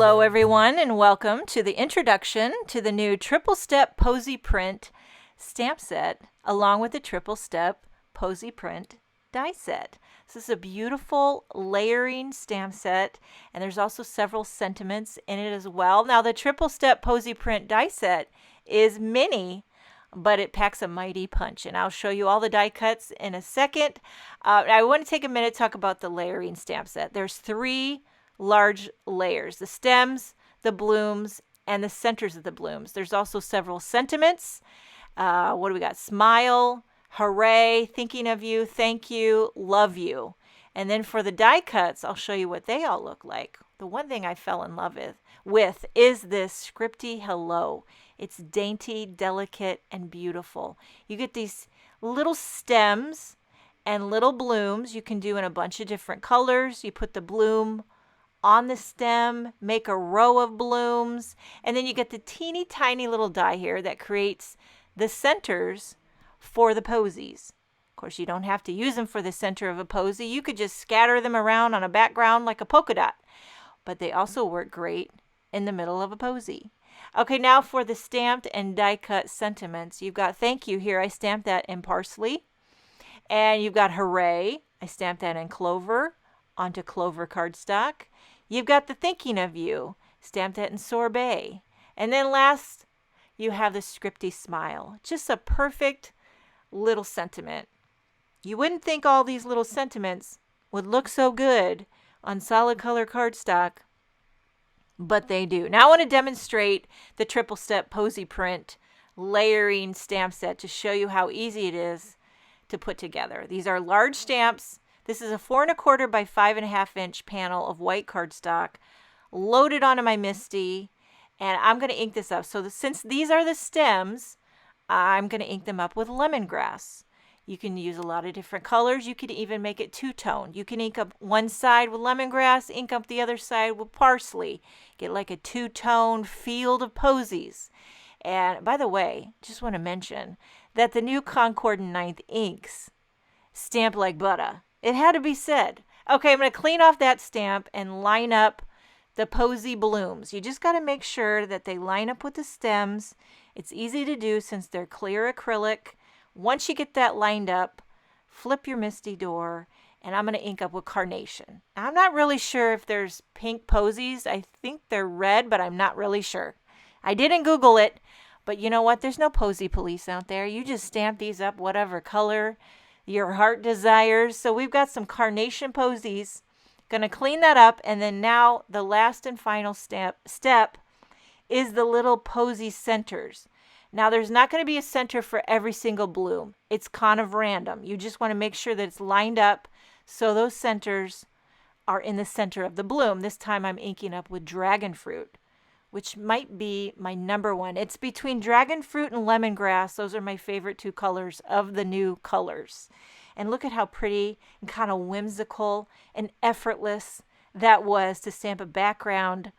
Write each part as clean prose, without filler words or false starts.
Hello everyone, and welcome to the introduction to the new Triple-Step Posy Print stamp set along with the Triple-Step Posy Print die set. This is a beautiful layering stamp set, and there's also several sentiments in it as well. Now the Triple-Step Posy Print die set is mini, but it packs a mighty punch, and I'll show you all the die cuts in a second. I want to take a minute to talk about the layering stamp set. There's three large layers: the stems, the blooms, and the centers of the blooms. There's also several sentiments. What do we got? Smile, hooray, thinking of you, thank you, love you. And then for the die cuts, I'll show you what they all look like. The one thing I fell in love with is this scripty hello. It's dainty, delicate, and beautiful. You get these little stems and little blooms you can do in a bunch of different colors. You put the bloom on the stem, make a row of blooms, and then you get the teeny tiny little die here that creates the centers for the posies. Of course, you don't have to use them for the center of a posy. You could just scatter them around on a background like a polka dot, but they also work great in the middle of a posy. Okay, now for the stamped and die cut sentiments. You've got thank you here. I stamped that in parsley. And you've got hooray. I stamped that in clover onto clover cardstock. You've got the thinking of you. Stamped that in sorbet. And then last, you have the scripty smile. Just a perfect little sentiment. You wouldn't think all these little sentiments would look so good on solid color cardstock, but they do. Now I want to demonstrate the Triple-Step Posy Print layering stamp set to show you how easy it is to put together. These are large stamps. This is a 4 1/4 by 5 1/2 inch panel of white cardstock loaded onto my MISTI, and I'm going to ink this up. So since these are the stems, I'm going to ink them up with lemongrass. You can use a lot of different colors. You could even make it two-tone. You can ink up one side with lemongrass, ink up the other side with parsley. Get like a two-tone field of posies. And by the way, just want to mention that the new Concord 9th inks stamp like butter. It had to be said. Okay, I'm going to clean off that stamp and line up the posy blooms. You just got to make sure that they line up with the stems. It's easy to do since they're clear acrylic. Once you get that lined up, flip your MISTI door, and I'm going to ink up with carnation. I'm not really sure if there's pink posies. I think they're red, but I'm not really sure. I didn't Google it, but you know what? There's no posy police out there. You just stamp these up whatever color your heart desires. So we've got some carnation posies. Going to clean that up, and then now the last and final step is the little posy centers. Now there's not going to be a center for every single bloom. It's kind of random. You just want to make sure that it's lined up so those centers are in the center of the bloom. This time I'm inking up with dragon fruit, which might be my number one. It's between dragon fruit and lemongrass. Those are my favorite two colors of the new colors. And look at how pretty and kind of whimsical and effortless that was to stamp a background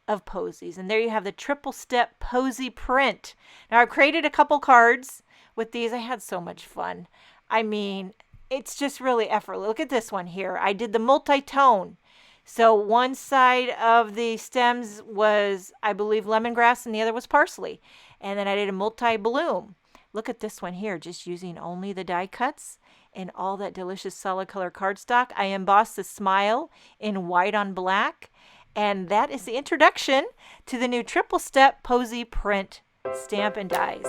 of posies. And there you have the Triple-Step Posy Print. Now I've created a couple cards with these. I had so much fun. I mean, it's just really effortless. Look at this one here. I did the multi-tone. So one side of the stems was, I believe, lemongrass, and the other was parsley. And then I did a multi-bloom. Look at this one here, just using only the die cuts and all that delicious solid color cardstock. I embossed the smile in white on black. And that is the introduction to the new Triple-Step Posy Print stamp and dies.